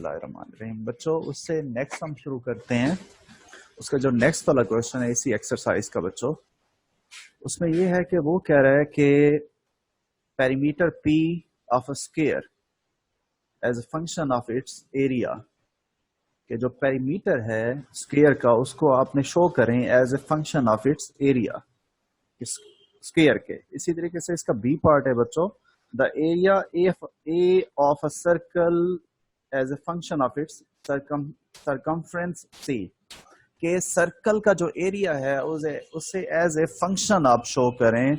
बिस्मिल्लाहिर्रहमानिर्रहीम। बच्चों, उससे नेक्स्ट हम शुरू करते हैं। उसका जो नेक्स्ट वाला क्वेश्चन है इसी एक्सरसाइज का बच्चों, उसमें ये है कि वो कह रहा है कि perimeter P of a square as a function of its area, कि जो पेरीमीटर है स्क्वायर का उसको आपने शो करें as a function of its area square के। इसी तरीके से इसका बी पार्ट है बच्चों, the area A of a circle as a function of its circumference C, के सर्कल का जो एरिया है उसे एज ए फंक्शन आप शो करें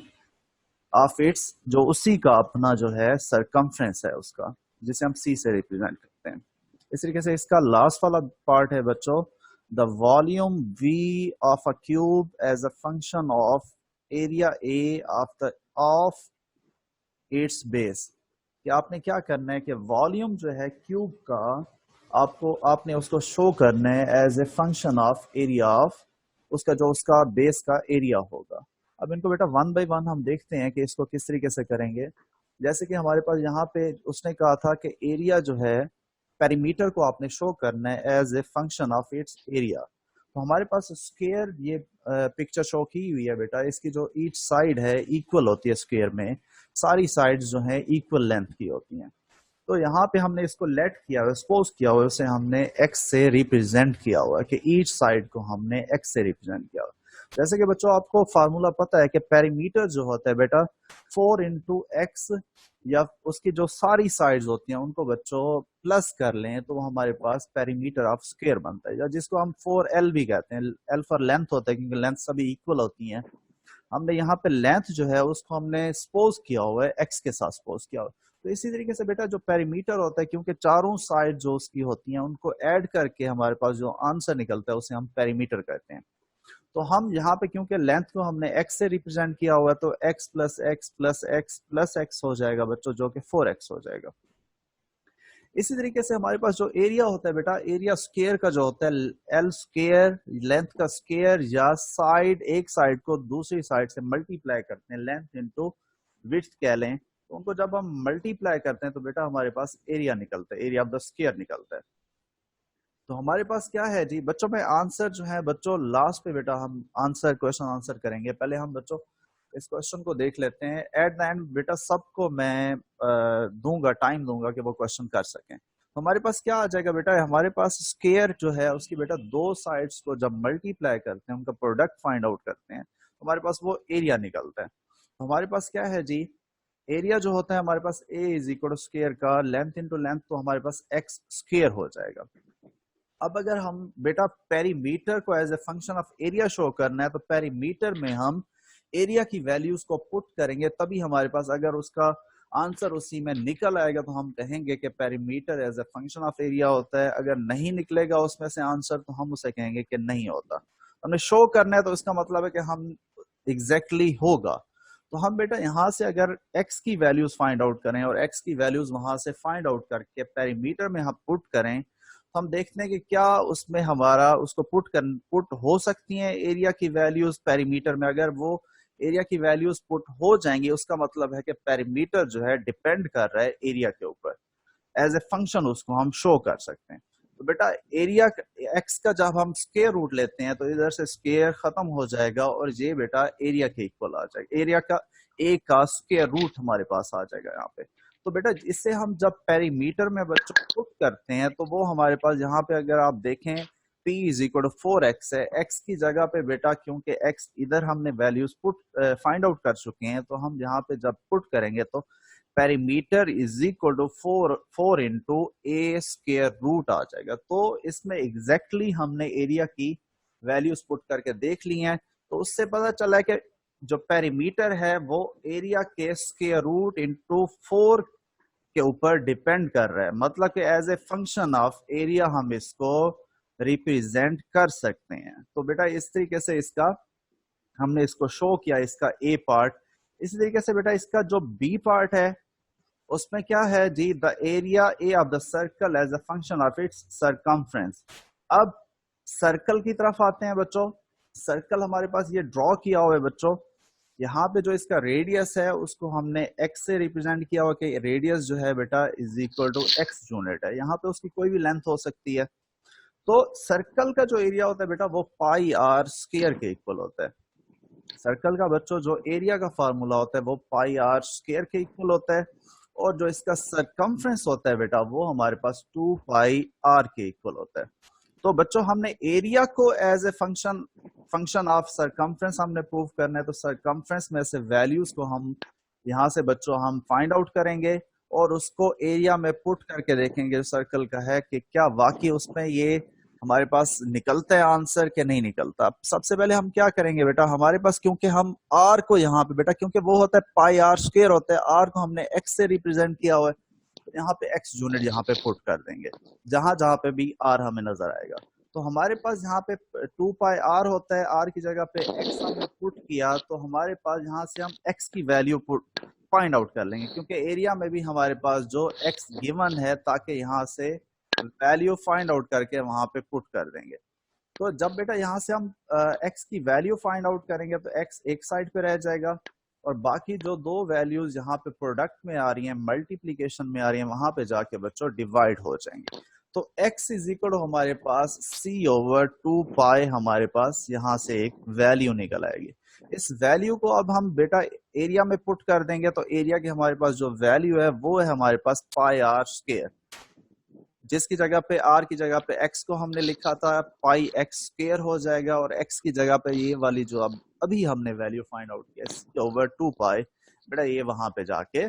ऑफ इट्स, जो उसी का अपना जो है सरकमफ्रेंस है उसका, जिसे हम सी से रिप्रेजेंट करते हैं। इस तरीके से इसका लास्ट वाला पार्ट है बच्चों, the volume V of a cube as a function of area A of its base. कि आपने क्या करना है कि वॉल्यूम जो है क्यूब का आपने उसको शो करना है as a function of area of उसका, जो उसका बेस का एरिया होगा। अब इनको बेटा वन बाय वन हम देखते हैं कि इसको किस तरीके से करेंगे। जैसे कि हमारे पास यहाँ पे उसने कहा था कि एरिया जो है पेरीमीटर को आपने शो करना है as a function of its area. तो हमारे पास स्क्वायर ये पिक्चर शो की हुई है बेटा, इसकी जो ईच साइड है इक्वल होती है स्क्वायर में, सारी साइड्स जो है इक्वल लेंथ की होती हैं। तो यहाँ पे हमने इसको लेट किया हुआ, सपोज किया हुआ, उसे हमने एक्स से रिप्रेजेंट किया हुआ कि ईच साइड को हमने एक्स से रिप्रेजेंट किया हुआ। जैसे कि बच्चों आपको फार्मूला पता है कि पेरीमीटर जो होता है बेटा 4 इंटू एक्स, या उसकी जो सारी साइड्स होती हैं उनको बच्चों प्लस कर लें तो वो हमारे पास पेरीमीटर ऑफ स्क्वायर बनता है, या जिसको हम 4L भी कहते हैं। L फॉर लेंथ होता है क्योंकि लेंथ सभी इक्वल होती हैं। हमने यहाँ पे लेंथ जो है उसको हमने सपोज किया हुआ है एक्स के साथ सपोज किया हुआ। तो इसी तरीके से बेटा जो पेरीमीटर होता है, क्योंकि चारों साइड जो उसकी होती हैं उनको ऐड करके हमारे पास जो आंसर निकलता है उसे हम पेरीमीटर कहते हैं। तो हम यहाँ पे क्योंकि लेंथ को हमने एक्स से रिप्रेजेंट किया हुआ है तो x plus x plus x plus x हो जाएगा बच्चों, जो कि 4x हो जाएगा। इसी तरीके से हमारे पास जो एरिया होता है बेटा, एरिया स्क्वायर का जो होता है एल स्क्वायर, लेंथ का स्क्वायर, या साइड एक साइड को दूसरी साइड से मल्टीप्लाई करते हैं, लेंथ इंटू विड्थ कह लें, तो उनको जब हम मल्टीप्लाई करते हैं तो बेटा हमारे पास एरिया निकलता है, एरिया ऑफ द स्क्वायर निकलता है। तो हमारे पास क्या है जी बच्चों में आंसर जो है बच्चों लास्ट पे बेटा हम आंसर क्वेश्चन आंसर करेंगे। पहले हम बच्चों इस क्वेश्चन को देख लेते हैं। एट द एंड बेटा सबको मैं दूंगा, टाइम दूंगा कि वो क्वेश्चन कर सकें। तो हमारे पास क्या आ जाएगा बेटा, हमारे पास स्क्वायर जो है उसकी बेटा दो साइड्स को जब मल्टीप्लाई करते हैं, उनका प्रोडक्ट फाइंड आउट करते हैं, तो हमारे पास वो एरिया निकलता है। तो हमारे पास क्या है जी, एरिया जो होता है हमारे पास ए इज इक्वल टू स्क्वायर का लेंथ इंटू लेंथ, तो हमारे पास एक्स स्क्वायर हो जाएगा। अब अगर हम बेटा पेरीमीटर को as a function of area show करना है तो पेरीमीटर में हम एरिया की वैल्यूज को पुट करेंगे, तभी हमारे पास अगर उसका आंसर उसी में निकल आएगा तो हम कहेंगे कि perimeter as a function of area होता है। अगर नहीं निकलेगा उसमें से आंसर तो हम उसे कहेंगे कि नहीं होता। हमें शो करना है तो इसका मतलब है कि हम एग्जैक्टली होगा। तो हम बेटा यहाँ से अगर x की वैल्यूज फाइंड आउट करें और x की वैल्यूज वहां से फाइंड आउट करके पेरीमीटर में हम पुट करें, तो हम देखते हैं कि क्या उसमें हमारा उसको पुट हो सकती हैं एरिया की वैल्यूज पेरीमीटर में। अगर वो एरिया की वैल्यूज पुट हो जाएंगी उसका मतलब है कि पेरीमीटर जो है डिपेंड कर रहा है एरिया के ऊपर, एज ए फंक्शन उसको हम शो कर सकते हैं। तो बेटा एरिया एक्स का जब हम स्क्वायर रूट लेते हैं तो इधर से स्क्वायर खत्म हो जाएगा और ये बेटा एरिया के इक्वल आ जाएगा, एरिया का ए का स्क्वायर रूट हमारे पास आ जाएगा यहाँ पे। तो बेटा इससे हम जब पेरीमीटर में बच्चों पुट करते हैं तो वो हमारे पास यहाँ पे अगर आप देखें p is equal to 4x है, x की जगह पे बेटा क्योंकि x इधर हमने वैल्यूज पुट फाइंड आउट कर चुके हैं, तो हम यहाँ पे जब पुट करेंगे तो perimeter is equal to 4 into a square root आ जाएगा। तो इसमें एग्जैक्टली हमने एरिया की वैल्यूज पुट करके देख ली हैं, तो उससे पता चला है कि जो पेरीमीटर है वो एरिया के स्क्वायर रूट इंटू 4 के ऊपर डिपेंड कर रहा है, मतलब कि as a function of area हम इसको रिप्रेजेंट कर सकते हैं। तो बेटा इस तरीके से इसका हमने इसको शो किया, इसका ए पार्ट। इसी तरीके से बेटा इसका जो बी पार्ट है उसमें क्या है जी, the area A of the circle as a function of its circumference. अब सर्कल की तरफ आते हैं बच्चों। सर्कल हमारे पास ये ड्रॉ किया हुआ है बच्चों, यहाँ पे जो इसका रेडियस है उसको हमने x से रिप्रेजेंट किया हुआ कि रेडियस जो है बेटा is equal to x unit है। यहाँ पे उसकी कोई भी लेंथ हो सकती है। तो सर्कल का जो एरिया होता है बेटा वो पाई आर स्क्वायर के इक्वल होता है। सर्कल का बच्चों जो एरिया का फार्मूला होता है वो पाई आर स्क्वायर के इक्वल होता है, और जो इसका सरकमफ्रेंस होता है बेटा वो हमारे पास 2 पाई आर के इक्वल होता है। तो बच्चों हमने एरिया को as a function of circumference हमने प्रूव करना है। तो सरकमफ्रेंस में से वैल्यूज को हम यहाँ से बच्चों हम फाइंड आउट करेंगे और उसको एरिया में पुट करके देखेंगे सर्कल का है कि क्या वाकई उसमें ये हमारे पास निकलता है आंसर कि नहीं निकलता। अब सबसे पहले हम क्या करेंगे बेटा, हमारे पास क्योंकि हम आर को यहाँ पे बेटा क्योंकि वो होता है पाई आर स्क्वायर होता है, आर को हमने एक्स से रिप्रेजेंट किया हुआ है, तो यहाँ पे एक्स यूनिट यहाँ पे पुट कर देंगे जहां जहां पे भी आर हमें नजर आएगा। तो हमारे पास यहाँ पे 2 पाई आर होता है, आर की जगह पे एक्स हमने पुट किया, तो हमारे पास यहाँ से हम एक्स की वैल्यू पुट फाइंड आउट कर लेंगे क्योंकि एरिया में भी हमारे पास जो एक्स गिवन है, ताकि यहाँ से वैल्यू फाइंड आउट करके वहां पे पुट कर देंगे। तो जब बेटा यहाँ से हम एक्स की वैल्यू फाइंड आउट करेंगे तो एक्स एक साइड पे रह जाएगा और बाकी जो दो वैल्यूज यहाँ पे प्रोडक्ट में आ रही हैं, मल्टीप्लीकेशन में आ रही हैं, वहां पे जाके बच्चों डिवाइड हो जाएंगे। तो x इज इक्वल हमारे पास c ओवर 2 पाई हमारे पास यहाँ से एक वैल्यू निकल आएगी। इस वैल्यू को अब हम बेटा एरिया में पुट कर देंगे, तो एरिया की हमारे पास जो वैल्यू है वो है हमारे पास पाई आर स्क्वायर, जिसकी जगह पे r की जगह पे x को हमने लिखा था पाई एक्स स्क्वायर हो जाएगा, और x की जगह पे ये वाली जो अब अभी हमने वैल्यू फाइंड आउट किया c ओवर 2 पाई, बेटा ये वहां पे जाके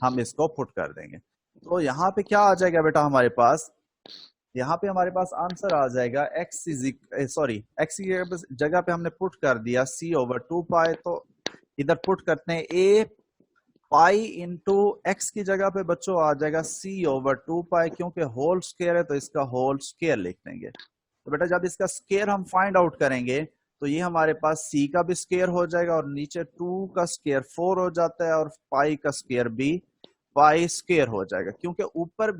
हम इसको पुट कर देंगे। तो यहाँ पे क्या आ जाएगा बेटा हमारे पास, यहाँ पे हमारे पास आंसर आ जाएगा x की जगह पे हमने पुट कर दिया c ओवर 2 पाई, तो इधर पुट करते हैं a पाई इंटू एक्स की जगह पे बच्चों आ जाएगा c ओवर 2 पाई, क्योंकि होल स्क्वायर है तो इसका होल स्क्वायर लिख देंगे। तो बेटा जब इसका स्क्वायर हम फाइंड आउट करेंगे तो ये हमारे पास c का भी स्क्वायर हो जाएगा और नीचे 2 का स्क्वायर 4 हो जाता है और पाई का स्क्वायर भी पाई स्क्वायर हो जाएगा, क्योंकि ऊपर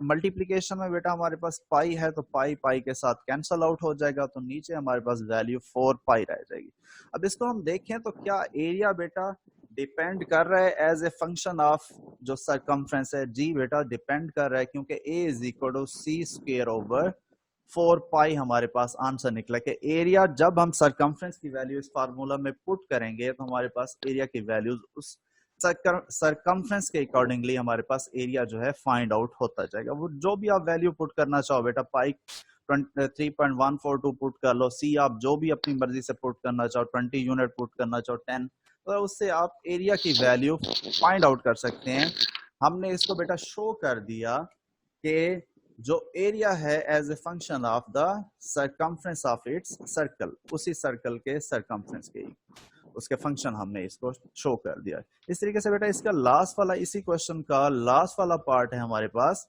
मल्टीप्लीकेशन में बेटा हमारे पास पाई है तो पाई पाई के साथ कैंसल आउट हो जाएगा, तो नीचे हमारे पास वैल्यू 4 पाई रह जाएगी। अब इसको हम देखें तो क्या एरिया बेटा डिपेंड कर रहा है एज ए फंक्शन ऑफ जो सरकमफ्रेंस है? जी बेटा डिपेंड कर रहा है, क्योंकि a is equal to C square over 4 pi हमारे पास आंसर निकला कि एरिया जब हम सरकमफ्रेंस की वैल्यू इस फार्मूला में पुट करेंगे तो हमारे पास एरिया की वैल्यूज उस सरकमफ्रेंस के अकॉर्डिंगली हमारे पास एरिया जो है फाइंड आउट होता जाएगा। वो जो भी आप वैल्यू पुट करना चाहो बेटा, पाई 3.142 पुट कर लो, सी आप जो भी अपनी मर्जी से पुट करना चाहो, 20 यूनिट पुट करना चाहो 10, तो उससे आप एरिया की वैल्यू फाइंड आउट कर सकते हैं। हमने इसको बेटा शो कर दिया कि जो एरिया है as a function of the circumference of its circle, उसी सर्कल के सरकमफ्रेंस के उसके फंक्शन हमने इसको शो कर दिया। इस तरीके से बेटा इसका लास्ट वाला, इसी क्वेश्चन का लास्ट वाला पार्ट है हमारे पास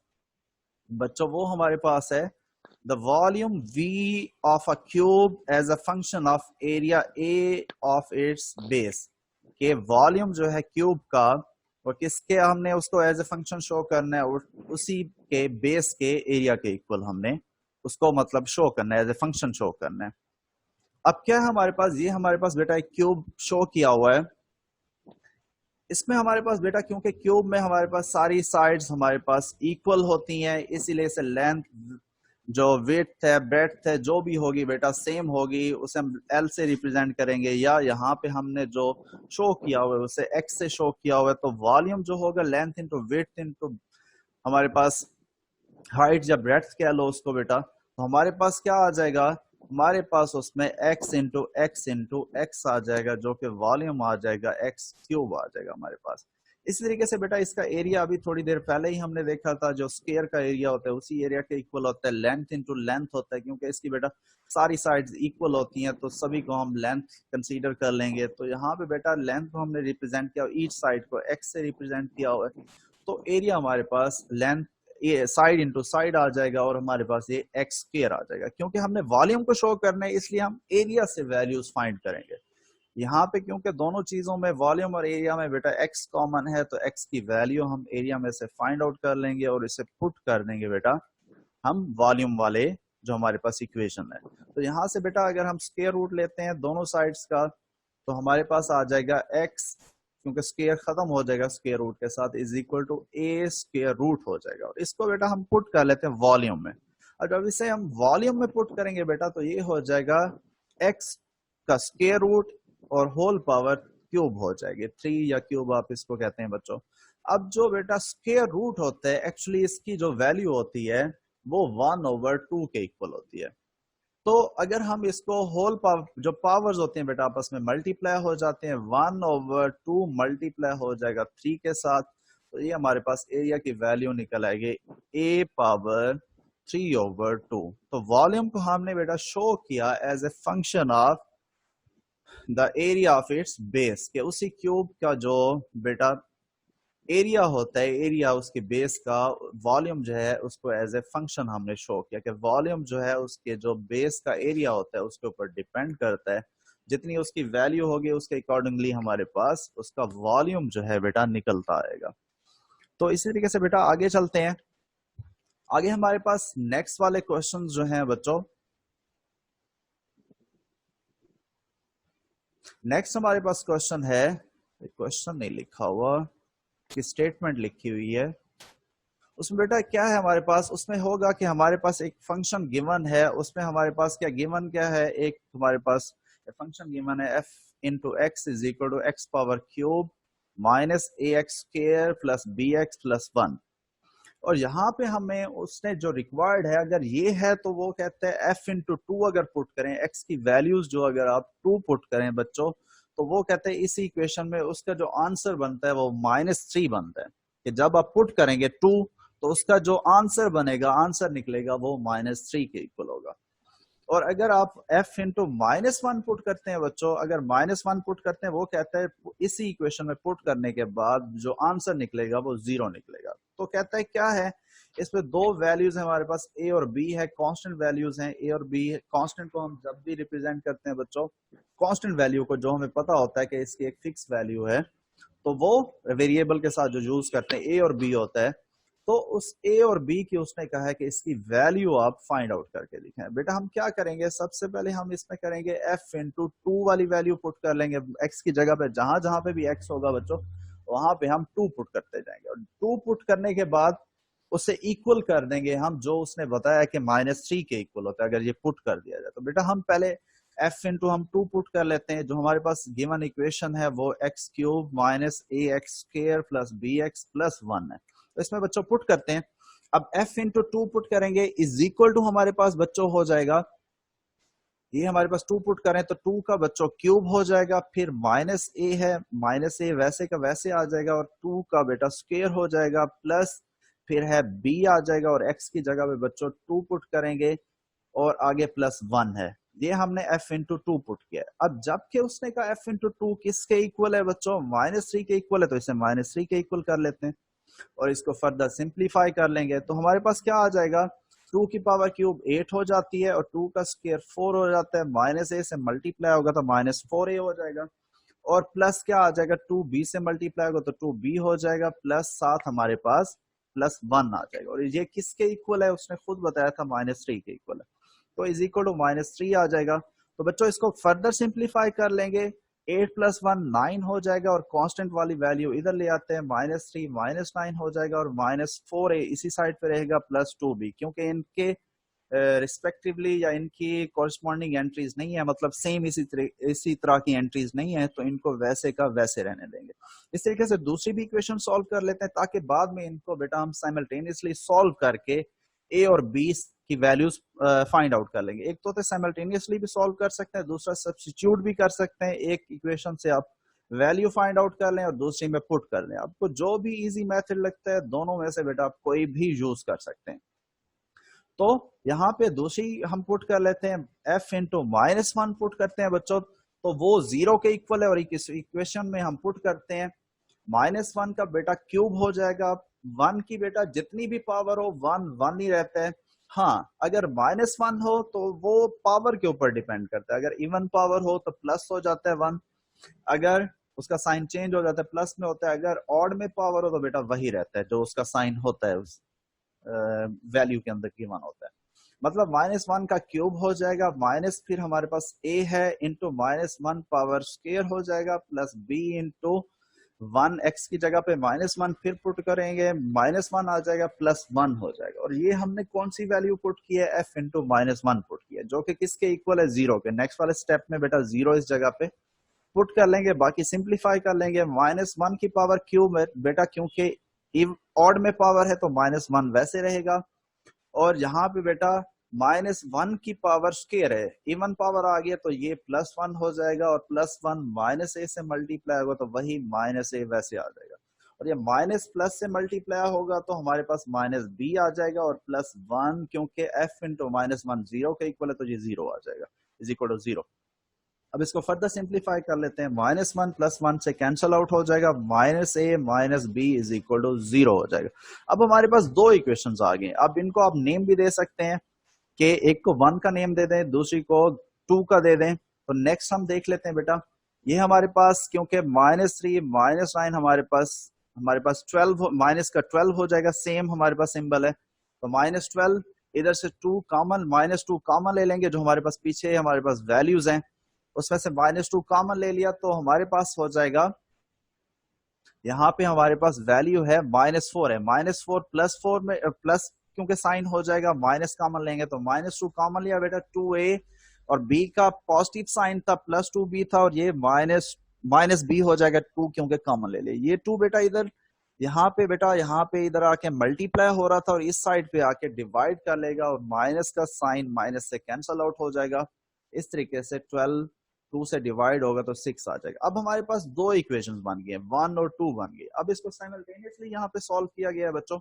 बच्चों, वो हमारे पास है the volume V of a cube as a function of area A of its base। के वॉल्यूम जो है क्यूब का और किसके हमने उसको एज ए फंक्शन शो करना है, और उसी के बेस के एरिया के इक्वल हमने उसको मतलब शो करना है, एज ए फंक्शन शो करना है। अब क्या है हमारे पास, ये हमारे पास बेटा एक क्यूब शो किया हुआ है। इसमें हमारे पास बेटा क्योंकि क्यूब में हमारे पास सारी साइड्स हमारे पास इक्वल होती हैं, इसीलिए से लेंथ जो विड्थ है ब्रेड्थ है जो भी होगी बेटा सेम होगी, उसे हम एल से रिप्रेजेंट करेंगे, या यहाँ पे हमने जो शो किया हुआ है उसे एक्स से शो किया हुआ है। तो वॉल्यूम जो होगा लेंथ इंटू विड्थ इंटू हमारे पास हाइट या ब्रेड्थ कह लो उसको बेटा, तो हमारे पास क्या आ जाएगा, हमारे पास उसमें x इंटू एक्स आ जाएगा, जो कि वॉल्यूम आ जाएगा x क्यूब आ जाएगा हमारे पास। इस तरीके से बेटा इसका एरिया अभी थोड़ी देर पहले ही हमने देखा था, जो स्क्वायर का एरिया होता है उसी एरिया के इक्वल होता है, लेंथ इंटू लेंथ होता है, क्योंकि इसकी बेटा सारी साइड्स इक्वल होती हैं तो सभी को हम लेंथ कंसीडर कर लेंगे। तो यहाँ पे बेटा लेंथ को हमने रिप्रेजेंट किया, ईच साइड को x से रिप्रेजेंट किया हुआ है, तो एरिया हमारे पास लेंथ ये साइड इंटू साइड आ जाएगा और हमारे पास ये एक्स स्क्वायर आ जाएगा। क्योंकि हमने वॉल्यूम को शो करना है इसलिए हम एरिया से वैल्यूज फाइंड करेंगे। यहाँ पे क्योंकि दोनों चीजों में वॉल्यूम और एरिया में बेटा एक्स कॉमन है, तो एक्स की वैल्यू हम एरिया में से फाइंड आउट कर लेंगे और इसे पुट कर देंगे बेटा हम वॉल्यूम वाले जो हमारे पास इक्वेशन है। तो यहाँ से बेटा अगर हम स्क्वायर रूट लेते हैं दोनों साइड्स का, तो हमारे पास आ जाएगा x, क्योंकि स्क्वायर खत्म हो जाएगा स्क्वायर रूट के साथ, is equal to a square root हो जाएगा। और इसको बेटा हम पुट कर लेते हैं वॉल्यूम में। और जब इसे हम वॉल्यूम में पुट करेंगे बेटा तो ये हो जाएगा x का स्क्वायर रूट और होल पावर क्यूब हो जाएगी, 3 या क्यूब आप इसको कहते हैं बच्चों। अब जो बेटा स्क्वायर रूट होता है, एक्चुअली इसकी जो वैल्यू होती है वो 1/2 के इक्वल होती है। तो अगर हम इसको होल पावर, जो पावर्स होते हैं बेटा आपस में मल्टीप्लाई हो जाते हैं, 1/2 मल्टीप्लाई हो जाएगा 3 के साथ, तो ये हमारे पास एरिया की वैल्यू निकल आएगी a पावर 3/2। तो वॉल्यूम को हमने बेटा शो किया as a function of the area of its base, के उसी क्यूब का जो बेटा एरिया होता है, एरिया उसके बेस का, वॉल्यूम जो है उसको एज ए फंक्शन हमने शो किया कि वॉल्यूम जो है उसके जो बेस का एरिया होता है उसके ऊपर डिपेंड करता है। जितनी उसकी वैल्यू होगी उसके अकॉर्डिंगली हमारे पास उसका वॉल्यूम जो है बेटा निकलता आएगा। तो इसी तरीके से बेटा आगे चलते हैं। आगे हमारे पास नेक्स्ट वाले क्वेश्चन जो हैं बच्चों, नेक्स्ट हमारे पास क्वेश्चन है, क्वेश्चन नहीं लिखा हुआ की स्टेटमेंट लिखी हुई है, उसमें बेटा क्या है हमारे पास, उसमें होगा कि हमारे पास एक फंक्शन गिवन है, उसमें हमारे पास क्या गिवन क्या है, एक हमारे पास फंक्शन गिवन है f into x is equal to x power cube minus A x square plus B x plus 1। और यहाँ पे हमें उसने जो रिक्वायर्ड है, अगर ये है तो वो कहते हैं f इंटू 2 अगर पुट करें, x की वैल्यूज जो अगर आप 2 पुट करें बच्चों, तो वो कहते हैं इसी इक्वेशन में उसका जो आंसर बनता है वो -3 बनता है, कि जब आप पुट करेंगे 2 तो उसका जो आंसर बनेगा, आंसर निकलेगा वो -3 के इक्वल होगा। और अगर आप f इंटू -1 पुट करते हैं बच्चों, अगर -1 पुट करते हैं, वो कहता है इसी इक्वेशन में पुट करने के बाद जो आंसर निकलेगा वो 0 निकलेगा। तो कहता है क्या है, इसमें दो वैल्यूज है हमारे पास, a और b है, कांस्टेंट वैल्यूज हैं a और b। कांस्टेंट को हम जब भी रिप्रेजेंट करते हैं बच्चों, कांस्टेंट वैल्यू को जो हमें पता होता है कि इसकी एक फिक्स वैल्यू है, तो वो वेरिएबल के साथ जो यूज करते हैं a और b होता है, तो उस a और b की उसने कहा है कि इसकी वैल्यू आप फाइंड आउट करके दिखाएं। बेटा हम क्या करेंगे, सबसे पहले हम इसमें करेंगे f इंटू 2 वाली वैल्यू पुट कर लेंगे, x की जगह पे जहां जहां पे भी x होगा बच्चों वहां पे हम 2 पुट करते जाएंगे, और 2 पुट करने के बाद उसे इक्वल कर देंगे हम, जो उसने बताया कि -3 के इक्वल होता है अगर ये पुट कर दिया जाए। तो बेटा हम पहले f इंटू हम 2 पुट कर लेते हैं, जो हमारे पास गिवन इक्वेशन है वो x क्यूब माइनस ए x square plus B x plus 1 है। तो इसमें बच्चों पुट करते हैं, अब f इंटू 2 पुट करेंगे इज इक्वल टू हमारे पास बच्चों हो जाएगा, ये हमारे पास 2 पुट करें तो 2 का बच्चों क्यूब हो जाएगा, फिर -a है, -a वैसे का वैसे आ जाएगा, और 2 का बेटा स्क्वायर हो जाएगा, प्लस फिर है b आ जाएगा, और x की जगह पे बच्चों 2 पुट करेंगे और आगे +1 है। ये हमने f इंटू 2 पुट किया। अब जबकि उसने कहा f इंटू 2 किसके इक्वल है बच्चों, -3 के इक्वल है, तो इसे -3 के इक्वल कर लेते हैं और इसको फर्दर सिंप्लीफाई कर लेंगे। तो हमारे पास क्या आ जाएगा, 2 की पावर क्यूब 8 हो जाती है, और 2 का स्क्वायर 4 हो जाता है, -a से मल्टीप्लाई होगा तो -4a हो जाएगा, और प्लस क्या आ जाएगा, 2b से मल्टीप्लाई होगा तो 2b हो जाएगा, प्लस साथ हमारे पास +1 आ जाएगा। और ये किसके इक्वल है, उसने खुद बताया था -3 के इक्वल है, तो इज इक्वल टू -3 आ जाएगा। तो बच्चों इसको फर्दर सिंप्लीफाई कर लेंगे, 8 + 1 9 हो जाएगा, और कांस्टेंट वाली वैल्यू इधर ले आते हैं, -3 -9 हो जाएगा, और -4a इसी साइड पे रहेगा, +2b, क्योंकि इनके रिस्पेक्टिवली या इनकी कॉरस्पॉन्डिंग एंट्रीज नहीं है, मतलब सेम इसी तरह की एंट्रीज नहीं है, तो इनको वैसे का वैसे रहने देंगे। इस तरीके से दूसरी भी इक्वेशन सॉल्व कर लेते हैं, ताकि बाद में इनको बेटा हम साइमल्टेनियसली सॉल्व करके a और b की वैल्यूज फाइंड आउट कर लेंगे। एक तो साइमल्टेनियसली भी सॉल्व कर सकते हैं, दूसरा सब्स्टिट्यूट भी कर सकते हैं, एक इक्वेशन से आप वैल्यू फाइंड आउट कर लें और दूसरी में पुट कर लें। आपको जो भी इजी मेथड लगता है दोनों में से बेटा आप कोई भी यूज कर सकते हैं। तो यहाँ पे दूसरी हम पुट कर लेते हैं, f इंटू -1 पुट करते हैं बच्चों, तो वो 0 के इक्वल है, और इस इक्वेशन में हम पुट करते हैं -1 का बेटा क्यूब हो जाएगा, 1 की बेटा जितनी भी पावर हो 1 1 ही रहता है। हाँ, अगर -1 हो तो वो पावर के ऊपर डिपेंड करता है, अगर इवन पावर हो तो प्लस हो जाता है 1, अगर उसका साइन चेंज हो जाता है प्लस में होता है, अगर ऑड में पावर हो तो बेटा वही रहता है जो उसका साइन होता है उस वैल्यू के अंदर गिवन होता है। मतलब -1 का क्यूब हो जाएगा, माइनस फिर हमारे पास a है इंटू -1 पावर स्क्वायर हो जाएगा, प्लस b इंटू 1x की जगह पे -1 फिर पुट करेंगे, -1 आ जाएगा, +1 हो जाएगा। और ये हमने कौन सी वैल्यू पुट की है, f इंटू -1 पुट किया, जो कि किसके इक्वल है, 0 के। नेक्स्ट वाले स्टेप में बेटा 0 इस जगह पे पुट कर लेंगे, बाकी सिंप्लीफाई कर लेंगे। -1 की पावर क्यूब में बेटा, क्योंकि ऑड में पावर है तो -1 वैसे रहेगा, और यहाँ पे बेटा -1 की पावर स्क्वायर है, इवन पावर आ गया तो ये +1 हो जाएगा, और +1 -a से मल्टीप्लाई होगा तो वही -a वैसे आ जाएगा। और ये माइनस प्लस से मल्टीप्लाई होगा तो हमारे पास -b आ जाएगा, और +1 क्योंकि f इंटू -1 0 के इक्वल है तो ये 0 आ जाएगा, इज इक्वल टू 0। अब इसको फर्दर सिंप्लीफाई कर लेते हैं, -1 +1 से कैंसल आउट हो जाएगा, -a -b is equal to 0 हो जाएगा। अब हमारे पास दो इक्वेशंस आ गए। अब इनको आप नेम भी दे सकते हैं कि एक को 1 का नेम दे दें, दूसरी को 2 का दे दें। तो नेक्स्ट हम देख लेते हैं बेटा, ये हमारे पास क्योंकि -3 -9 हमारे पास 12 माइनस का 12 हो जाएगा, सेम हमारे पास सिंबल है, तो -12 इधर से 2 कॉमन, -2 कॉमन ले लेंगे, जो हमारे पास पीछे हमारे पास वैल्यूज हैं उसमें से -2 कॉमन ले लिया तो हमारे पास हो जाएगा, यहाँ पे हमारे पास वैल्यू है -4 है, -4 +4 में प्लस क्योंकि साइन हो जाएगा, माइनस कॉमन लेंगे तो -2 कॉमन लिया बेटा, 2a, और b का पॉजिटिव साइन था, +2b था, और ये माइनस b हो जाएगा 2 क्योंकि कॉमन ले ले। ये 2 बेटा इधर यहाँ पे बेटा, यहाँ पे इधर आके मल्टीप्लाई हो रहा था और इस साइड पे आके डिवाइड कर लेगा, और माइनस का साइन माइनस से कैंसल आउट हो जाएगा। इस तरीके से 12 2 से डिवाइड होगा तो 6 आ जाएगा। अब हमारे पास दो इक्वेशंस बन गए, 1 और 2 बन गए। अब इसको साइमल्टेनियसली यहाँ पे सॉल्व किया गया है बच्चों।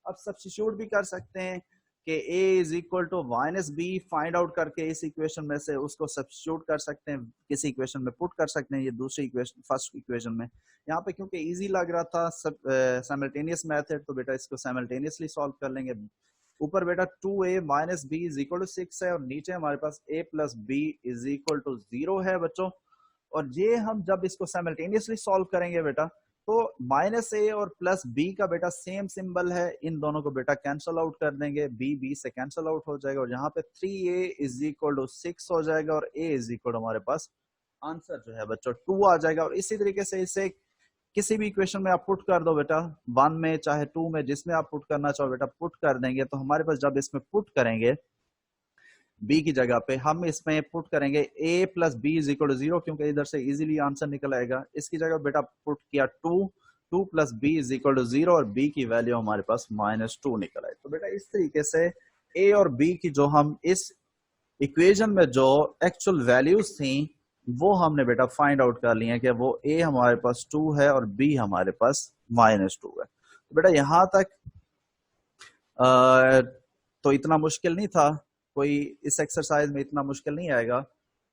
अब सब्स्टिट्यूट भी कर सकते हैं कि a is equal to -b find out करके इस इक्वेशन में से उसको सब्स्टिट्यूट कर सकते हैं, किसी इक्वेशन में पुट कर सकते हैं, ये दूसरी इक्वेशन फर्स्ट इक्वेशन में। यहाँ पे क्योंकि इजी लग रहा था सब साइमल्टेनियस मेथड, तो बेटा इसको साइमल्टेनियसली सॉल्व कर लेंगे। ऊपर बेटा 2a -b is equal to 6 है, और नीचे हमारे पास a + b is equal to 0 है बच्चों। और ये हम जब इसको साइमल्टेनियसली सॉल्व करेंगे बेटा, तो -a और +b का बेटा सेम सिंबल है, इन दोनों को बेटा कैंसल आउट कर देंगे, b से कैंसल आउट हो जाएगा, और यहाँ पे 3a इज इक्वल टू 6 हो जाएगा, और a इज इक्वल हमारे पास आंसर जो है बच्चों 2 आ जाएगा। और इसी तरीके से इसे किसी भी इक्वेशन में आप पुट कर दो बेटा, 1 में चाहे 2 में, जिसमें आप पुट करना चाहो बेटा पुट कर देंगे, तो हमारे पास जब इसमें पुट करेंगे b की जगह पे, हम इसमें पुट करेंगे a + b is equal to 0, क्योंकि इधर से इजीली आंसर निकल आएगा। इसकी जगह बेटा पुट किया 2 + b इज इक्वल टू 0, और b की वैल्यू हमारे पास -2 निकल आई। तो बेटा इस तरीके से a और b की जो हम इस इक्वेशन में जो एक्चुअल वैल्यूज थी वो हमने बेटा फाइंड आउट कर लिया कि वो a हमारे पास 2 है और b हमारे पास -2 है। तो बेटा यहां तक तो इतना मुश्किल नहीं था, कोई इस एक्सरसाइज में इतना मुश्किल नहीं आएगा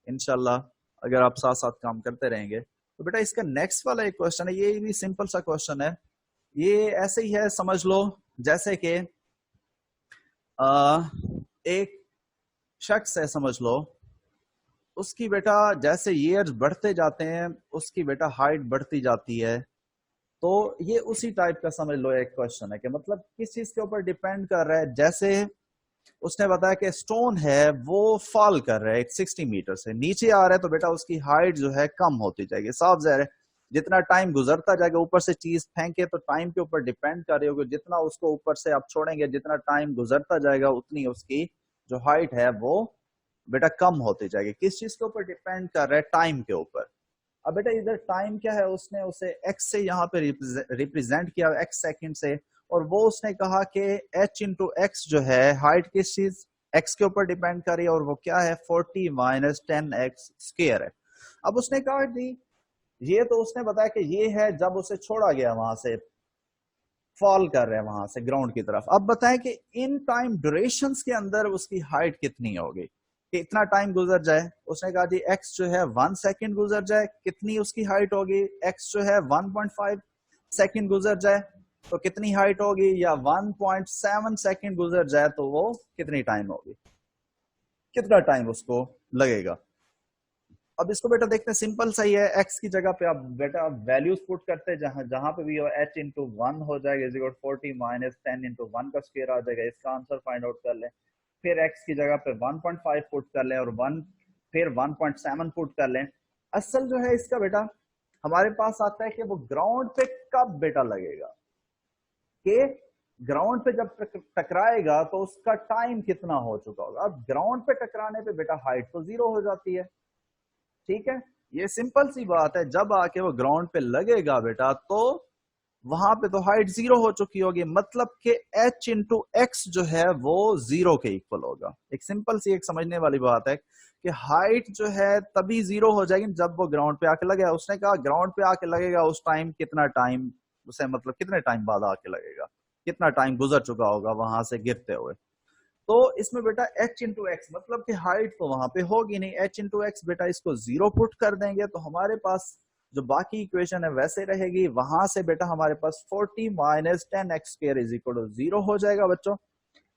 इंशाल्लाह, अगर आप साथ साथ काम करते रहेंगे। तो बेटा इसका नेक्स्ट वाला एक क्वेश्चन है, ये भी सिंपल सा क्वेश्चन है। ये ऐसे ही है, समझ लो जैसे कि एक शख्स है, समझ लो उसकी बेटा जैसे ईयर्स बढ़ते जाते हैं उसकी बेटा हाइट बढ़ती जाती है। तो ये उसी टाइप का समझ लो एक क्वेश्चन है कि मतलब किस चीज के ऊपर डिपेंड कर रहा है। जैसे उसने बताया कि स्टोन है वो फॉल कर रहा है 60 मीटर से नीचे आ रहा है, तो बेटा उसकी हाइट जो है कम होती जाएगी। साफ जाहिर है जितना टाइम गुजरता जाएगा, ऊपर से चीज फेंके तो टाइम के ऊपर डिपेंड कर रही होगी, जितना उसको ऊपर से आप छोड़ेंगे जितना टाइम गुजरता जाएगा उतनी उसकी जो हाइट है वो बेटा कम होती जाएगी। किस चीज के ऊपर डिपेंड कर रहा है, टाइम के ऊपर। अब बेटा इधर टाइम क्या है, उसने उसे x से यहाँ पे रिप्रेजेंट किया, x सेकंड से, और वो उसने कहा कि h इंटू एक्स जो है हाइट किस चीज x के ऊपर डिपेंड कर रही है, और वो क्या है 40 - 10x स्क्वायर है। अब उसने कहा कि ये तो उसने बताया कि ये है जब उसे छोड़ा गया, वहां से फॉल कर रहे हैं वहां से ग्राउंड की तरफ। अब बताएं कि इन टाइम ड्यूरेशन के अंदर उसकी हाइट कितनी होगी, कि इतना टाइम गुजर जाए। उसने कहा जी x जो है 1 सेकंड गुजर जाए, कितनी उसकी हाइट होगी, x जो है 1.5 सेकंड गुजर जाए तो कितनी हाइट होगी, या 1.7 सेकंड गुजर जाए तो वो कितनी टाइम होगी, कितना टाइम उसको लगेगा। अब इसको बेटा देखते हैं, सिंपल सही है। x की जगह पे आप बेटा वैल्यूज पुट करते हैं, जहां जहां पे भी हो h इंटू 1 हो जाएगा इज इक्वल 40 - 10 इंटू 1 का स्क्वायर आ जाएगा। इसका आंसर फाइंड आउट कर लें। फिर x की जगह पे 1.5 पुट कर लें और 1 फिर 1.7 पुट कर लें। असल जो है इसका बेटा हमारे पास आता है कि वो ग्राउंड पे कब बेटा लगेगा, कि ग्राउंड पे जब टकराएगा तो उसका टाइम कितना हो चुका होगा। अब ग्राउंड पे टकराने पे बेटा हाइट तो 0 हो जाती है, ठीक है, ये सिंपल सी बात है। जब आके वो ग्राउंड पे लगेगा बेटा तो वहां पे तो हाइट 0 हो चुकी होगी, मतलब कि h इंटू एक्स जो है वो 0 के इक्वल होगा। एक सिंपल सी एक समझने वाली बात है कि हाइट जो है तभी 0 हो जाएगी जब वो ग्राउंड पे आके लगेगा। उसने कहा ग्राउंड पे आके लगेगा उस टाइम कितना टाइम, उसे मतलब कितने टाइम बाद आके लगेगा, कितना टाइम गुजर चुका होगा वहां से गिरते हुए। तो इसमें बेटा h इंटू एक्स मतलब कि हाइट तो वहां पे होगी नहीं, h इंटू एक्स बेटा इसको 0 पुट कर देंगे तो हमारे पास जो बाकी इक्वेशन है वैसे रहेगी। वहां से बेटा हमारे पास 40 minus 10x square is equal to 0 हो जाएगा बच्चों।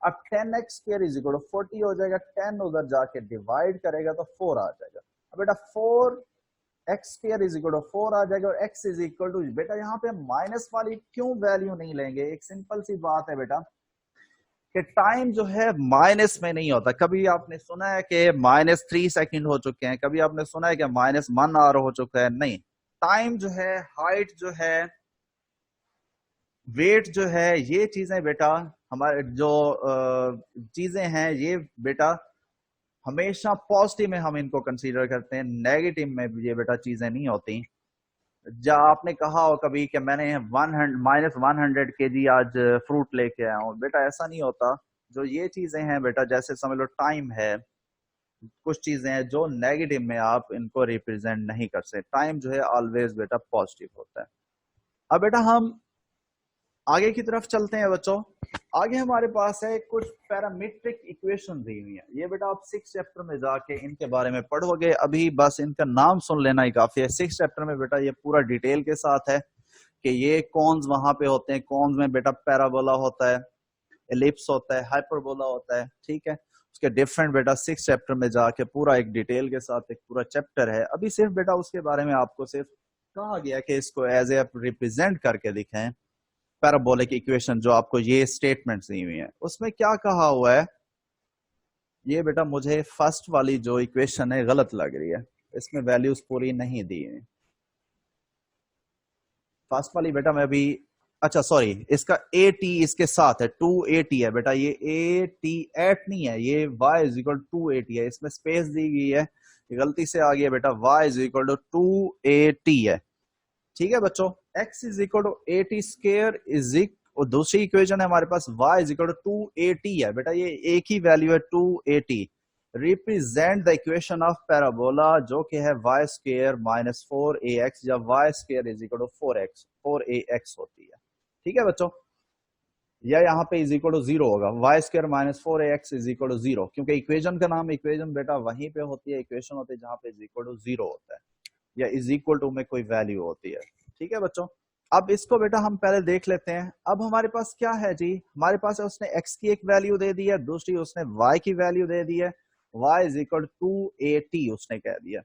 अब 10x square is equal to 40 हो जाएगा, 10 उधर जाके डिवाइड करेगा तो 4 आ जाएगा। अब बेटा 4x square is equal to 4 आ जाएगा और x इज इक्वल टू, बेटा यहाँ पे माइनस वाली क्यों वैल्यू नहीं लेंगे, एक सिंपल सी बात है बेटा कि टाइम जो है माइनस में नहीं होता। कभी आपने सुना है कि -3 सेकंड हो चुके हैं, कभी आपने सुना है कि -1 आवर हो चुका है, नहीं। टाइम जो है, हाइट जो है, वेट जो है, ये चीजें बेटा हमारे जो चीजें हैं ये बेटा हमेशा पॉजिटिव में हम इनको कंसीडर करते हैं, नेगेटिव में ये बेटा चीजें नहीं होती। जब आपने कहा हो कभी कि मैंने -100 kg आज फ्रूट लेके आया हूं, बेटा ऐसा नहीं होता। जो ये चीजें हैं बेटा जैसे समझ लो टाइम है, कुछ चीजें हैं जो नेगेटिव में आप इनको रिप्रेजेंट नहीं कर सकते। टाइम जो है ऑलवेज बेटा पॉजिटिव होता है। अब बेटा हम आगे की तरफ चलते हैं बच्चों। आगे हमारे पास है कुछ पैरामीट्रिक इक्वेशन दी हुई है। ये बेटा आप 6 चैप्टर में जाके इनके बारे में पढ़ोगे, अभी बस इनका नाम सुन लेना ही काफी है। 6 चैप्टर में बेटा ये पूरा डिटेल के साथ है कि ये कॉन्स वहां पे होते हैं। कॉन्स में बेटा पैराबोला होता है, एलिप्स होता है, हाइपरबोला होता है, ठीक है। उसके डिफरेंट बेटा 6 चैप्टर में जाके पूरा एक डिटेल के साथ एक पूरा चैप्टर है। अभी सिर्फ बेटा उसके बारे में आपको सिर्फ कहा गया कि इसको एज ए रिप्रेजेंट करके दिखाएं पैराबोलिक इक्वेशन। जो आपको ये स्टेटमेंट्स दी हुई है उसमें क्या कहा हुआ है, ये बेटा मुझे फर्स्ट वाली जो इक्वेशन है गलत लग रही है, इसमें वैल्यूज पूरी नहीं दी है। फर्स्ट वाली बेटा मैं अभी, अच्छा सॉरी, इसका ए टी इसके साथ है, 280 है बेटा, ये ए टी एट नहीं है, ये y इज इक्वल 280 है, इसमें स्पेस दी गई है, गलती से आ गया बेटा, y इज इक्वल टू 280 है, ठीक है बच्चों। x is equal to 80 square is equal, और दूसरी इक्वेशन है हमारे पास y इज इक्वल टू 280 है बेटा, ये एक ही वैल्यू है 280। Represent the equation of parabola जो कि है y स्क्वायर माइनस 4ax, जब y square is equal to 4ax होती है, ठीक है बच्चों। या यहाँ पे इज इक्वल टू 0 होगा, y square minus 4ax is equal to 0, क्योंकि इक्वेशन का नाम इक्वेशन बेटा वहीं पे होती है, इक्वेशन होती है जहां पे इज इक्वल टू 0 होता है या इज इक्वल टू में कोई वैल्यू होती है, ठीक है बच्चों। अब इसको बेटा हम पहले देख लेते हैं। अब हमारे पास क्या है जी, हमारे पास है उसने x की एक वैल्यू दे दी है, दूसरी उसने y की वैल्यू दे दी है, y इज इक्वल टू 280 उसने कह दिया।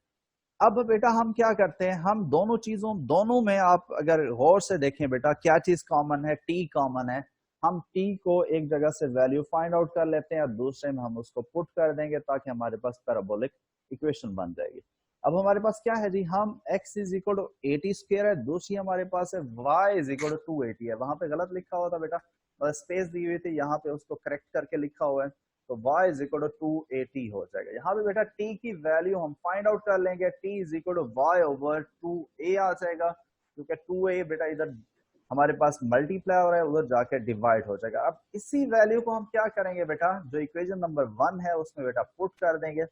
अब बेटा हम क्या करते हैं, हम दोनों चीजों, दोनों में आप अगर गौर से देखें बेटा क्या चीज कॉमन है, t कॉमन है। हम t को एक जगह से वैल्यू फाइंड आउट कर लेते हैं और दूसरे में हम उसको पुट कर देंगे ताकि हमारे पास पैराबोलिक इक्वेशन बन जाएगी। अब हमारे पास क्या है जी, हम x is equal to 80 square है, दूसरी हमारे पास है y इज इक्वल टू 280 है। वहां पे गलत लिखा हुआ था बेटा, स्पेस दी हुई थी, यहाँ पे उसको करेक्ट करके लिखा हुआ है, तो y इज इक्वल टू 280 हो जाएगा। यहाँ पे बेटा t की वैल्यू हम फाइंड आउट कर लेंगे, t is equal to y over 2a आ जाएगा, क्योंकि 2a बेटा इधर हमारे पास मल्टीप्लाई हो रहा है, उधर जाकर डिवाइड हो जाएगा। अब इसी वैल्यू को हम क्या करेंगे बेटा, जो इक्वेशन नंबर 1 है उसमें बेटा पुट कर देंगे।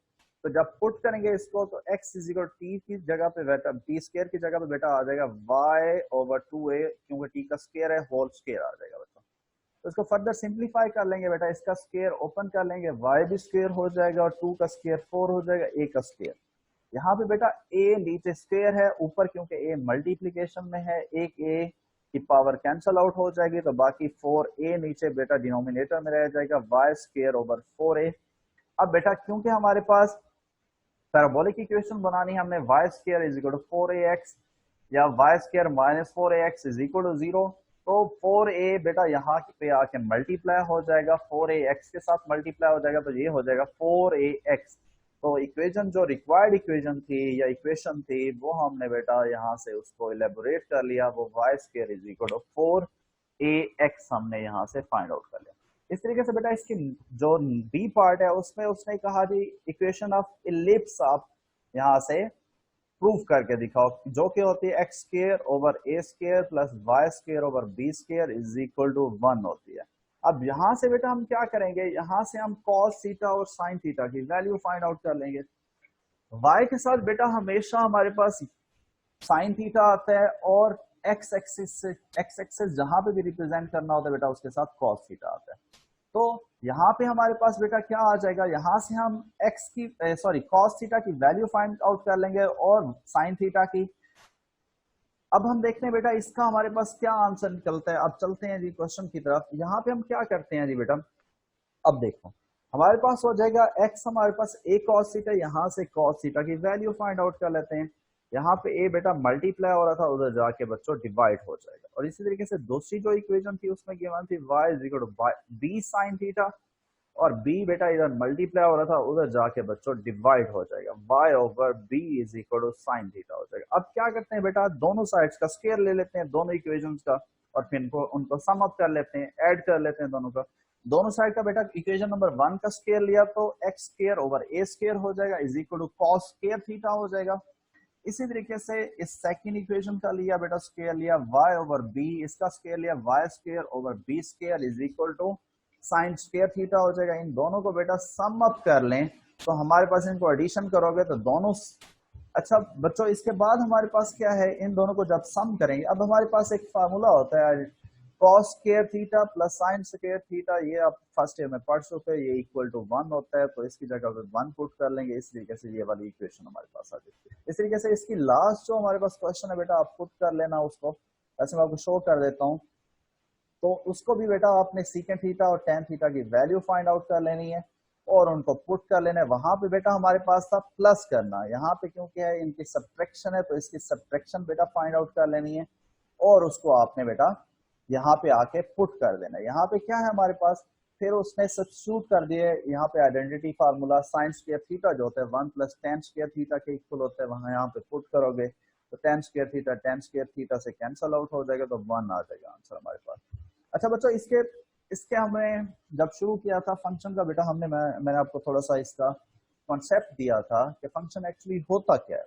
तो जब पुट करेंगे इसको तो x इज इक्वल टी की जगह पे बेटा, टी स्क्वायर की जगह पे बेटा आ जाएगा y ओवर 2a, क्योंकि t का स्क्वायर है, होल स्क्वायर आ जाएगा बेटा। तो इसको फर्दर सिंप्लीफाई कर लेंगे बेटा, इसका स्क्वायर ओपन कर लेंगे, y भी स्क्वायर हो जाएगा और 2 का स्क्वायर 4 हो जाएगा, a का स्क्वायर। यहाँ पे बेटा a नीचे स्क्वायर है, ऊपर क्योंकि a मल्टीप्लीकेशन में है, एक a की पावर कैंसल आउट हो जाएगी, तो बाकी 4a नीचे बेटा डिनोमिनेटर में रह जाएगा, y स्क्वायर ओवर 4a। अब बेटा क्योंकि हमारे पास पैराबोलिक इक्वेशन बनानी है हमने, y square is equal to 4ax या y square minus 4ax is equal to 0, तो 4a बेटा यहाँ पे आके मल्टीप्लाई हो जाएगा, 4a x के साथ मल्टीप्लाई हो जाएगा, तो ये हो जाएगा 4ax। तो इक्वेशन जो रिक्वायर्ड इक्वेशन थी या इक्वेशन थी वो हमने बेटा यहाँ से उसको इलेबोरेट कर लिया, वो y square is equal to 4ax हमने यहाँ से फाइंड आउट कर लिया। इस तरीके से बेटा इसकी जो बी पार्ट है उसमें उसने कहा जी इक्वेशन ऑफ इलिप्स आप यहाँ से प्रूफ करके दिखाओ, जो कि होती है x square over A square plus y square over B square is equal to 1 होती है। अब यहां से बेटा हम क्या करेंगे, यहां से हम cos थीटा और sin थीटा की वैल्यू फाइंड आउट कर लेंगे। y के साथ बेटा हमेशा हमारे पास sin थीटा आता है और x एक्सिस जहां पे भी रिप्रेजेंट करना होता है बेटा उसके साथ cos थीटा आता है। तो यहाँ पे हमारे पास बेटा क्या आ जाएगा, यहां से हम cos थीटा की वैल्यू फाइंड आउट कर लेंगे और sin थीटा की। अब हम देखते हैं बेटा इसका हमारे पास क्या आंसर निकलता है। अब चलते हैं जी क्वेश्चन की तरफ। यहाँ पे हम क्या करते हैं जी बेटा, अब देखो हमारे पास हो जाएगा x, हमारे पास a cos थीटा, यहाँ से cos थीटा की वैल्यू फाइंड आउट कर लेते हैं। यहाँ पे a बेटा मल्टीप्लाई हो रहा था, उधर जाके बच्चों डिवाइड हो जाएगा। और इसी तरीके से दूसरी जो इक्वेशन थी उसमें गिवन थी y is equal to b sin theta, और b बेटा इधर मल्टीप्लाई हो रहा था, उधर जाके बच्चों डिवाइड हो जाएगा, y over b is equal to sin theta हो जाएगा। अब क्या करते हैं बेटा, दोनों साइड्स का स्क्वायर ले लेते हैं दोनों इक्वेशंस का, और फिर उनको सम अप कर लेते हैं, ऐड कर लेते हैं दोनों का। दोनों साइड का बेटा इक्वेशन नंबर 1 का स्क्वायर लिया तो x square over A square हो जाएगा is equal to cos square theta हो जाएगा। इसी तरीके से इस सेकंड इक्वेशन का लिया बेटा स्क्वायर लिया y ओवर b, इसका स्क्वायर लिया y square over b square is equal to sine square theta हो जाएगा। इन दोनों को बेटा सम अप कर लें तो हमारे पास इनको एडिशन करोगे तो दोनों। अच्छा बच्चों इसके बाद हमारे पास क्या है, इन दोनों को जब सम करेंगे, अब हमारे पास एक फार्मूला होता है cos square theta plus sign square theta, ये आप फर्स्ट ईयर में पढ़ चुके हैं, ये इक्वल टू 1 होता है, तो इसकी जगह पे 1 पुट कर लेंगे। इस तरीके से ये वाली इक्वेशन हमारे पास आ जाती है। इस तरीके से इसकी लास्ट जो हमारे पास क्वेश्चन है बेटा आप पुट कर लेना उसको, ऐसे मैं आपको शो कर देता हूँ। तो उसको भी बेटा आपने सीकेंट थीटा और टेन थीटा की वैल्यू फाइंड आउट कर लेनी है और उनको पुट कर लेना है। वहां पे बेटा हमारे पास था प्लस करना, यहाँ पे क्योंकि है इनकी सब्ट्रैक्शन है तो इसकी सब्ट्रैक्शन बेटा फाइंड आउट कर लेनी है और उसको आपने बेटा यहाँ पे आके पुट कर देना। यहाँ पे क्या है हमारे पास, फिर उसने सब्स्टिट्यूट कर दिए, यहाँ पे identity formula sign square theta जो होता है 1 प्लस टेन स्क्वायर थीटा के इक्वल होता है, वहां यहाँ पे पुट करोगे तो टेन स्क्वायर थीटा से कैंसल आउट हो जाएगा, तो 1 आ जाएगा आंसर हमारे पास। अच्छा बच्चों इसके हमने जब शुरू किया था फंक्शन का बेटा मैंने आपको थोड़ा सा इसका कॉन्सेप्ट दिया था कि फंक्शन एक्चुअली होता क्या है।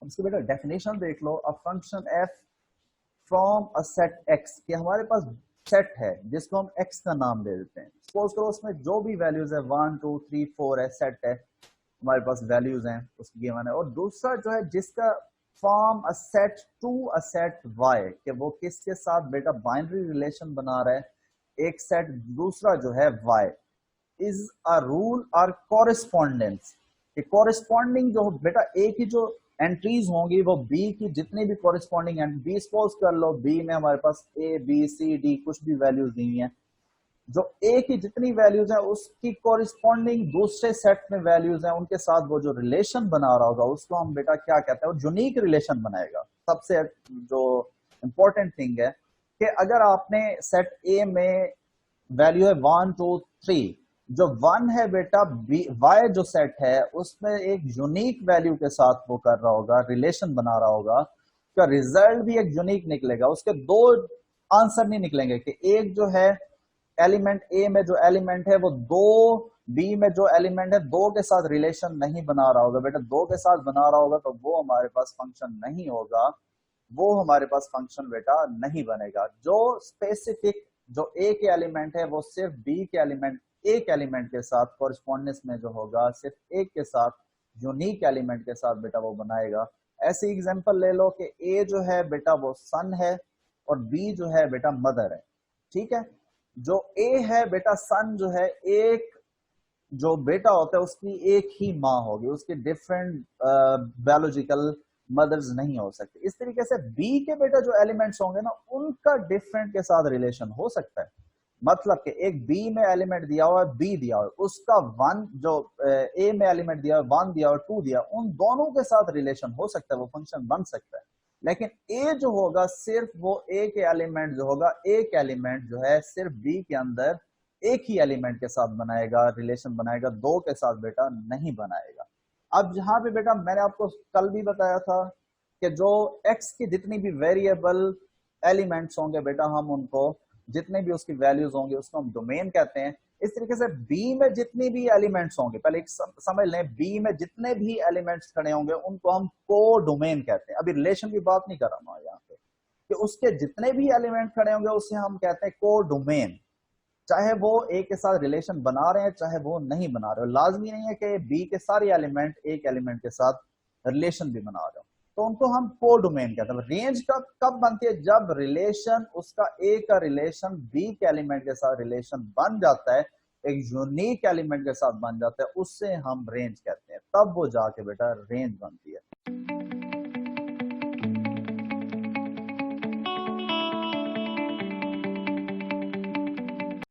इसकी बेटा डेफिनेशन देख लो। A function f from a set X, कि हमारे पास सेट है जिसको हम एक्स का नाम दे देते हैं। सपोज करो उसमें जो भी वैल्यूज है 1 2 3 4 है, सेट है हमारे पास, वैल्यूज हैं उसकी गिवन है। और दूसरा जो है जिसका form a set to a set Y, कि वो किसके साथ बेटा बाइनरी रिलेशन बना रहा है, एक सेट दूसरा जो है वाई, इज अ रूल और कॉरेस्पॉन्डेंस, कि कॉरेस्पॉन्डिंग जो बेटा ए की जो एंट्रीज होंगी वो बी की जितनी भी कॉरेस्पॉन्डिंग एंड बी सपोज कर लो बी में हमारे पास ए बी सी डी कुछ भी वैल्यूज दी हुई हैं, जो ए की जितनी वैल्यूज है उसकी कॉरेस्पॉन्डिंग दूसरे सेट में वैल्यूज हैं, उनके साथ वो जो रिलेशन बना रहा होगा उसको हम बेटा क्या कहते हैं, वो यूनिक रिलेशन बनाएगा। सबसे जो इंपॉर्टेंट थिंग है कि अगर आपने सेट ए में वैल्यू है 1 2 3, जो 1 है बेटा बी वाई जो सेट है उसमें एक यूनिक वैल्यू के साथ वो कर रहा होगा, रिलेशन बना रहा होगा, उसका रिजल्ट भी एक यूनिक निकलेगा। उसके दो आंसर नहीं निकलेंगे कि एक जो है एलिमेंट ए में जो एलिमेंट है वो दो बी में जो एलिमेंट है दो के साथ रिलेशन नहीं बना रहा होगा। बेटा दो के साथ बना रहा होगा तो वो हमारे पास फंक्शन नहीं होगा, वो हमारे पास फंक्शन बेटा नहीं बनेगा। जो स्पेसिफिक जो ए के एलिमेंट है वो सिर्फ बी के एलिमेंट एक एलिमेंट के साथ कॉरेस्पॉन्डेंस में जो होगा सिर्फ एक के साथ यूनिक एलिमेंट के साथ बेटा वो बनाएगा। ऐसी एग्जांपल ले लो कि ए जो है बेटा वो सन है और बी जो है बेटा मदर है, ठीक है। जो ए है बेटा सन जो है, एक जो बेटा होता है उसकी एक ही माँ होगी, उसके डिफरेंट बायोलॉजिकल मदर्स नहीं हो सकती। इस तरीके से बी के बेटा जो एलिमेंट्स होंगे ना उनका डिफरेंट के साथ रिलेशन हो सकता है। मतलब कि एक बी में एलिमेंट दिया हुआ है बी दिया हुआ है, उसका 1 जो ए में एलिमेंट दिया हुआ 1 दिया हुआ 2 दिया, उन दोनों के साथ रिलेशन हो सकता है, वो फंक्शन बन सकता है। लेकिन ए जो होगा सिर्फ वो एक एलिमेंट जो होगा, एक एलिमेंट जो है सिर्फ बी के अंदर एक ही एलिमेंट के साथ बनाएगा, रिलेशन बनाएगा, दो के साथ बेटा नहीं बनाएगा। अब जहां पे बेटा मैंने आपको कल भी बताया था कि जो एक्स की जितनी भी वेरिएबल एलिमेंट्स होंगे बेटा, हम उनको जितने भी उसकी वैल्यूज होंगे उसको हम डोमेन कहते हैं। इस तरीके से बी में जितनी भी एलिमेंट्स होंगे, पहले एक समझ लें, बी में जितने भी एलिमेंट्स खड़े होंगे उनको हम को डोमेन कहते हैं। अभी रिलेशन की बात नहीं कर रहा हूं यहाँ पे, कि उसके जितने भी एलिमेंट खड़े होंगे उसे हम कहते हैं को डोमेन। चाहे वो ए के साथ रिलेशन बना रहे हैं चाहे वो नहीं बना रहे हो, लाजमी नहीं है कि बी के सारे एलिमेंट एक एलिमेंट के साथ रिलेशन भी बना रहे हो, तो उनको हम को डोमेन कहते हैं। रेंज कब बनती है? जब रिलेशन उसका ए का रिलेशन बी के एलिमेंट के साथ रिलेशन बन जाता है, एक यूनिक एलिमेंट के साथ बन जाता है, उससे हम रेंज कहते हैं, तब वो जाके बेटा रेंज बनती है।